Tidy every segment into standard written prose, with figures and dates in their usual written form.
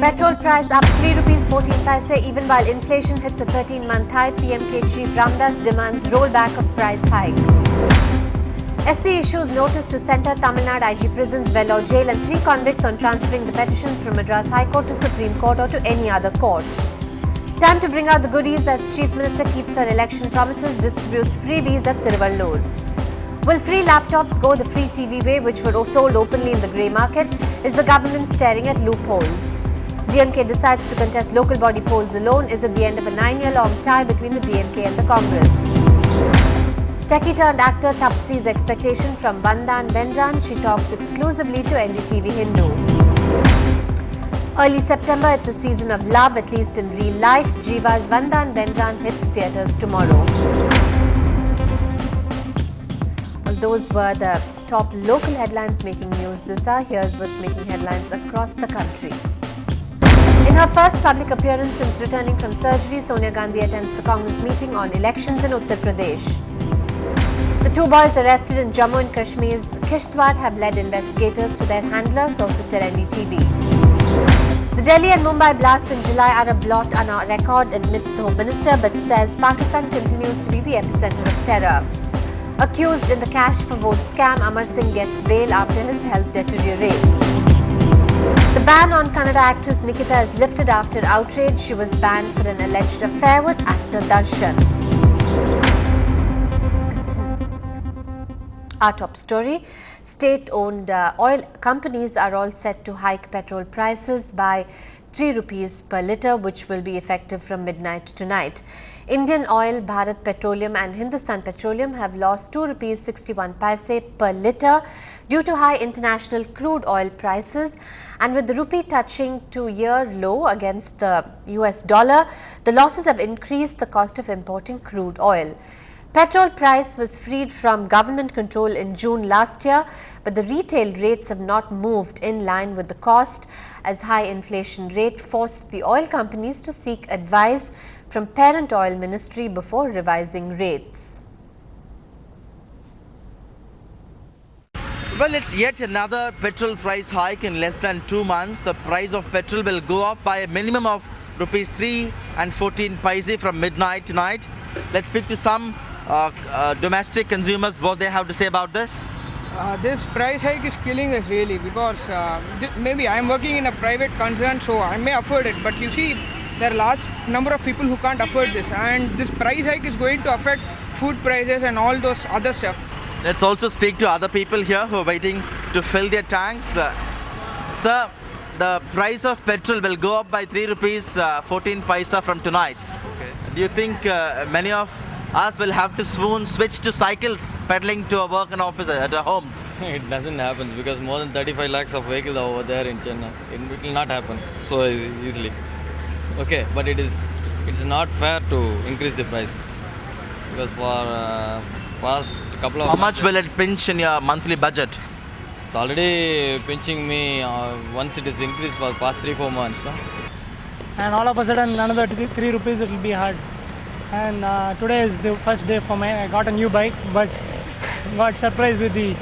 Petrol price up 3 rupees 14 paise even while inflation hits a 13-month high. PMK Chief Ramdas demands rollback of price hike. SC issues notice to Centre Tamil Nadu IG prisons, Vellore jail and 3 convicts on transferring the petitions from Madras High Court to Supreme Court or to any other court. Time to bring out the goodies as Chief Minister keeps her election promises, distributes freebies at Tiruvallur. Will free laptops go the free TV way, which were sold openly in the grey market? Is the government staring at loopholes? DMK decides to contest local body polls alone. Is it the end of a 9-year-long tie between the DMK and the Congress? Techie turned actor Tapsi's expectation from Bandan Benran. She talks exclusively to NDTV Hindu. Early September, it's a season of love, at least in real life. Jiva's Bandan Benran hits theatres tomorrow. Well, those were the top local headlines making news this hour. Here's what's making headlines across the country. In her first public appearance since returning from surgery, Sonia Gandhi attends the Congress meeting on elections in Uttar Pradesh. The 2 boys arrested in Jammu and Kashmir's Kishtwar have led investigators to their handler, sources tell NDTV. The Delhi and Mumbai blasts in July are a blot on our record, admits the Home Minister, but says Pakistan continues to be the epicenter of terror. Accused in the cash for vote scam, Amar Singh gets bail after his health deteriorates. The ban on Kannada actress Nikita is lifted after outrage. She was banned for an alleged affair with actor Darshan. Our top story, state-owned oil companies are all set to hike petrol prices by 3 rupees per litre, which will be effective from midnight tonight. Indian Oil, Bharat Petroleum and Hindustan Petroleum have lost 2 rupees 61 paise per litre due to high international crude oil prices, and with the rupee touching 2-year low against the US dollar, the losses have increased the cost of importing crude oil. Petrol price was freed from government control in June last year, but the retail rates have not moved in line with the cost as high inflation rate forced the oil companies to seek advice from parent oil ministry before revising rates. Well, it's yet another petrol price hike in less than 2 months. The price of petrol will go up by a minimum of rupees 3 and 14 paise from midnight tonight. Let's speak to some domestic consumers, what they have to say about this. This price hike is killing us really, because maybe I am working in a private concern, so I may afford it, but you see there are large number of people who can't afford this, and this price hike is going to affect food prices and all those other stuff. Let's also speak to other people here who are waiting to fill their tanks. Sir, the price of petrol will go up by 3 rupees 14 paise from tonight. Okay. Do you think many of us will have to soon switch to cycles, pedaling to our work and office at our homes? It doesn't happen because more than 35 lakhs of vehicles are over there in Chennai. It will not happen so easily. Okay, but it's not fair to increase the price because for past couple of How much will it pinch in your monthly budget? It's already pinching me once it is increased for past 3-4 months. No? And all of a sudden another 3 rupees it will be hard. And today is the first day for I got a new bike, but got surprised with the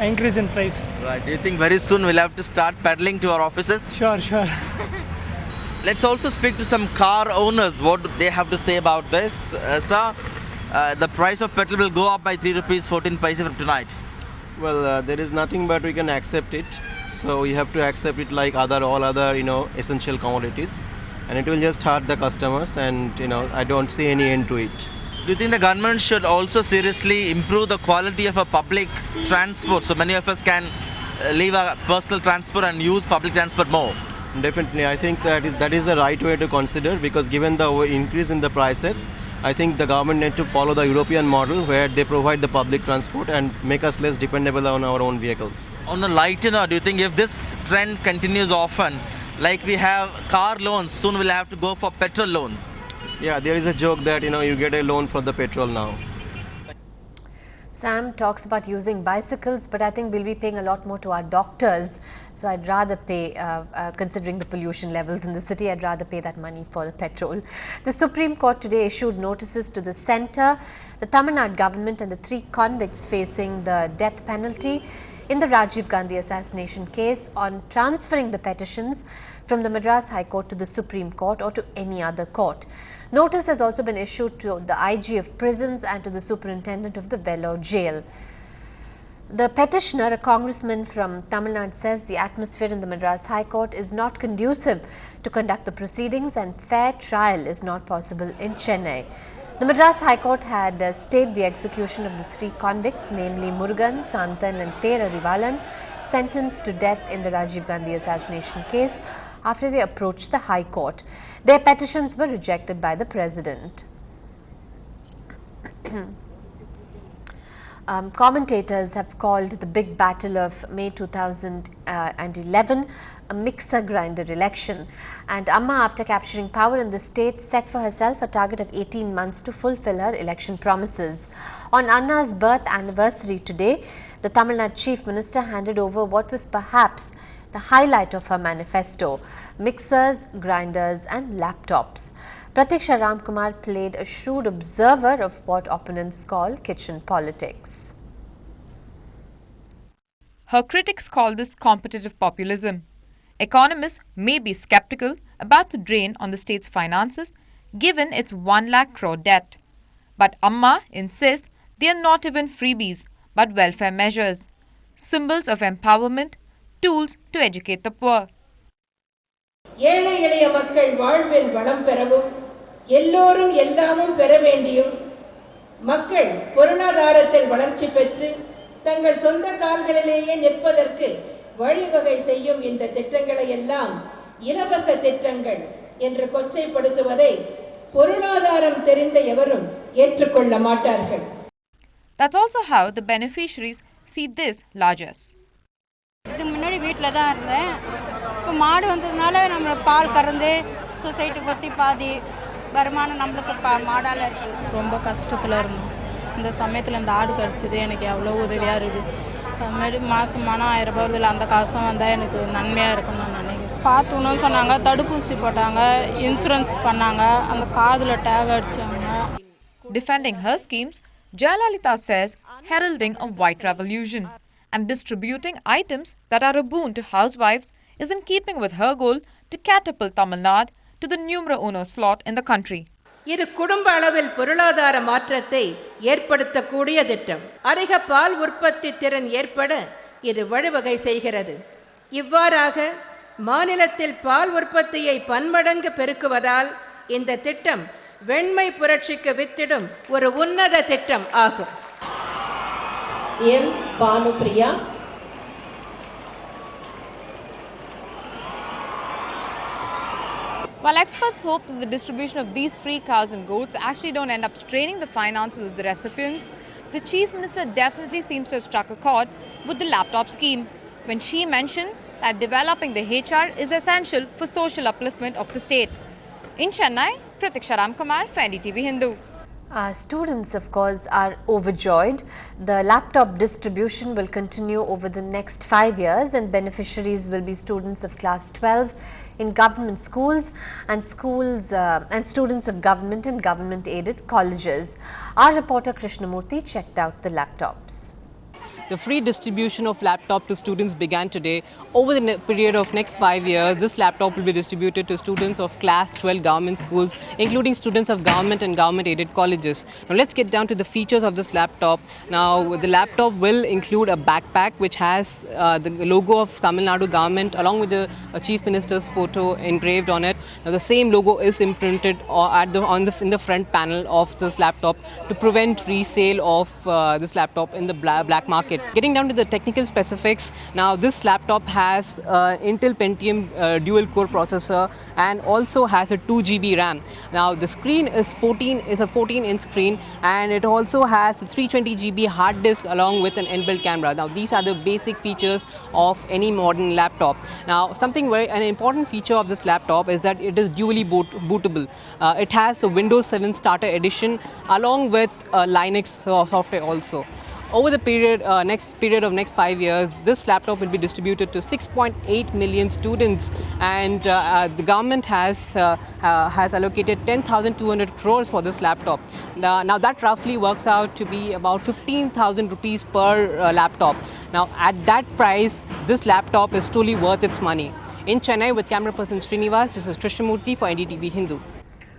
increase in price. Right. Do you think very soon we'll have to start pedaling to our offices? Sure. Let's also speak to some car owners. What do they have to say about this? Sir, the price of petrol will go up by 3 rupees 14 paise from tonight. Well, there is nothing but we can accept it. So we have to accept it like all other essential commodities, and it will just hurt the customers, and I don't see any end to it. Do you think the government should also seriously improve the quality of a public transport so many of us can leave our personal transport and use public transport more? Definitely, I think that is the right way to consider, because given the increase in the prices, I think the government need to follow the European model where they provide the public transport and make us less dependable on our own vehicles. On a lighter note, do you think if this trend continues often, like we have car loans, soon we'll have to go for petrol loans? Yeah, there is a joke that you get a loan for the petrol now. Sam talks about using bicycles, but I think we'll be paying a lot more to our doctors. So I'd rather pay, considering the pollution levels in the city, I'd rather pay that money for the petrol. The Supreme Court today issued notices to the centre, the Tamil Nadu government and the 3 convicts facing the death penalty in the Rajiv Gandhi assassination case on transferring the petitions from the Madras High Court to the Supreme Court or to any other court. Notice has also been issued to the IG of prisons and to the superintendent of the Vellore jail. The petitioner, a congressman from Tamil Nadu, says the atmosphere in the Madras High Court is not conducive to conduct the proceedings and fair trial is not possible in Chennai. The Madras High Court had stayed the execution of the 3 convicts, namely Murugan, Santhan and Pera Rivalan, sentenced to death in the Rajiv Gandhi assassination case after they approached the High Court. Their petitions were rejected by the President. Commentators have called the big battle of May 2011 a mixer grinder election, and Amma, after capturing power in the state, set for herself a target of 18 months to fulfill her election promises. On Anna's birth anniversary today, the Tamil Nadu Chief Minister handed over what was perhaps the highlight of her manifesto: mixers, grinders and laptops. Pratiksha Ramkumar played a shrewd observer of what opponents call kitchen politics. Her critics call this competitive populism. Economists may be skeptical about the drain on the state's finances given its 1 lakh crore debt. But Amma insists they are not even freebies but welfare measures, symbols of empowerment, tools to educate the poor. ஏழை எளிய மக்கள் வாழ்வில் வளம் பெறவும் எல்லோரும் எல்லாமும் பெற வேண்டியும் மக்கள் பொருளாதாரத்தில் வளர்ச்சி பெற்று தங்கள் சொந்த கால்களிலேயே நிற்பதற்கு வழிவகை செய்யும் இந்த திட்டங்களை எல்லாம் இலவச திட்டங்கள் என்று கொச்சைப்படுத்துவதை பொருளாதாரம் தெரிந்த எவரும் ஏற்றுக்கொள்ள மாட்டார்கள். That's also how the beneficiaries see this largesse. இதுக்கு முன்னாடி வீட்டில் தான் இருந்தேன். இப்போ மாடு வந்ததுனால நம்ம பால் கறந்து சொசைட்டி கொட்டி பாதி வருமானம் நம்மளுக்கு மாடால் இருக்குது. ரொம்ப கஷ்டத்தில் இருந்தோம். இந்த சமயத்தில் இந்த ஆடு கடிச்சது எனக்கு எவ்வளோ உதவியாக இருக்குது. அதுமாரி மாதமான 1000 ரூபாய் வருதில்ல, அந்த காசும் வந்தால் எனக்கு நன்மையாக இருக்குன்னு நான் நினைக்கிறேன். பார்த்துக்கணும்னு சொன்னாங்க, தடுப்பூசி போட்டாங்க, இன்சூரன்ஸ் பண்ணாங்க, அந்த காதில் டேக் அடித்தாங்க. Defending her schemes, Jayalalitha says heralding a white revolution and distributing items that are a boon to housewives is in keeping with her goal to catapult Tamil Nadu to the numero uno slot in the country. இது குடும்ப அளவில் பொருளாதார மாற்றத்தை ஏற்படுத்தக்கூடிய திட்டம். அதிக பால் உற்பத்தி திறன் ஏற்பட இது வழிவகை செய்கிறது. இவ்வாறாக மாநிலத்தில் பால் உற்பத்தியை பன்மடங்கு பெருக்குவதால் இந்த திட்டம் வெண்மை புரட்சிக்கு வித்திடும் ஒரு உன்னத திட்டம் ஆகும். M Bhanupriya. While experts hope that the distribution of these free cows and goats actually don't end up straining the finances of the recipients, the Chief Minister definitely seems to have struck a chord with the laptop scheme when she mentioned that developing the HR is essential for social upliftment of the state. In Chennai, Pratiksha Ramkumar for NDTV Hindu. Students, of course, are overjoyed. The laptop distribution will continue over the next 5 years and beneficiaries will be students of class 12 in government schools and students of government and government aided colleges. Our reporter Krishnamurthy checked out the laptops. The free distribution of laptop to students began today. Over the period of next 5 years, this laptop will be distributed to students of class 12 government schools, including students of government and government aided colleges. Now let's get down to the features of this laptop. Now the laptop will include a backpack which has the logo of Tamil Nadu government along with the Chief Minister's photo engraved on it. Now the same logo is imprinted in the front panel of this laptop to prevent resale of this laptop in the black market. Getting down to the technical specifics, now this laptop has Intel Pentium dual core processor and also has a 2 GB RAM. Now the screen is a 14-inch screen and it also has a 320 GB hard disk along with an inbuilt camera. Now these are the basic features of any modern laptop. Now an important feature of this laptop is that it is dually bootable. It has a Windows 7 starter edition along with Linux software also. Over the next 5 years, this laptop will be distributed to 6.8 million students, and the government has allocated 10,200 crores for this laptop. Now that roughly works out to be about 15,000 rupees per laptop. Now at that price, this laptop is truly worth its money. In Chennai, with camera person Srinivas, this is Krishnamurthy for NDTV Hindu.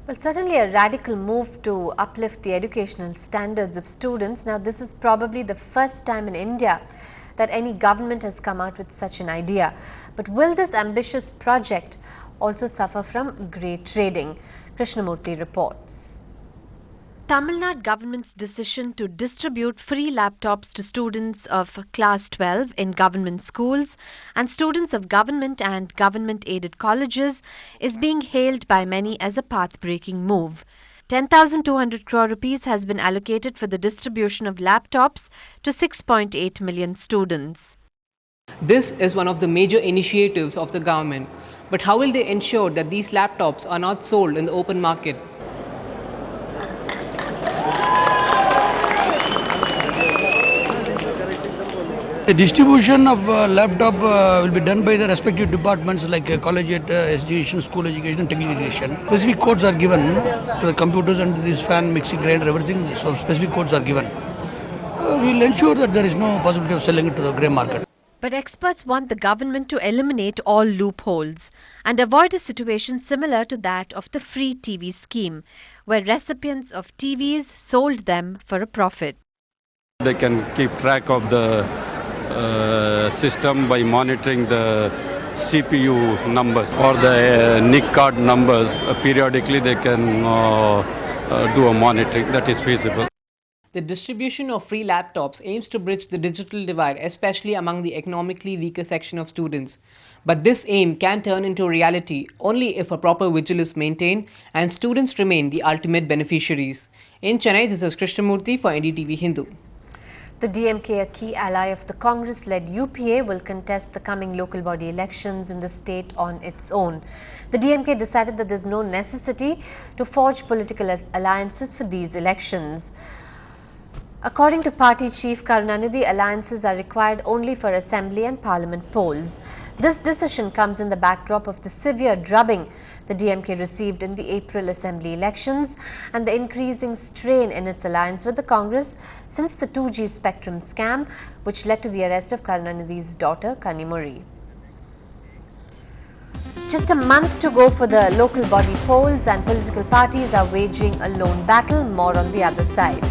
Well, certainly a radical move to uplift the educational standards of students. Now, this is probably the first time in India that any government has come out with such an idea. But will this ambitious project also suffer from grey trading? Krishnamurthy reports. Tamil Nadu government's decision to distribute free laptops to students of class 12 in government schools and students of government and government-aided colleges is being hailed by many as a path-breaking move. 10,200 crore rupees has been allocated for the distribution of laptops to 6.8 million students. This is one of the major initiatives of the government. But how will they ensure that these laptops are not sold in the open market? The distribution of laptop will be done by the respective departments like collegiate education, school education, technical education. Specific codes are given to the computers and this fan, mixing, grinder, everything. So specific codes are given. We will ensure that there is no possibility of selling it to the grey market. But experts want the government to eliminate all loopholes and avoid a situation similar to that of the free TV scheme, where recipients of TVs sold them for a profit. They can keep track of the system by monitoring the CPU numbers or the NIC card numbers. Periodically they can do a monitoring that is feasible. The distribution of free laptops aims to bridge the digital divide, especially among the economically weaker section of students. But this aim can turn into reality only if a proper vigil is maintained and students remain the ultimate beneficiaries. In Chennai, this is Krishnamurthy for NDTV Hindu. The DMK, a key ally of the Congress-led UPA, will contest the coming local body elections in the state on its own. The DMK decided that there is no necessity to forge political alliances for these elections. According to party chief Karunanidhi, alliances are required only for assembly and parliament polls. This decision comes in the backdrop of the severe drubbing the DMK received in the April assembly elections and the increasing strain in its alliance with the Congress since the 2G spectrum scam, which led to the arrest of Karunanidhi's daughter Kanimuri. Just a month to go for the local body polls, and political parties are waging a lone battle. More on the other side.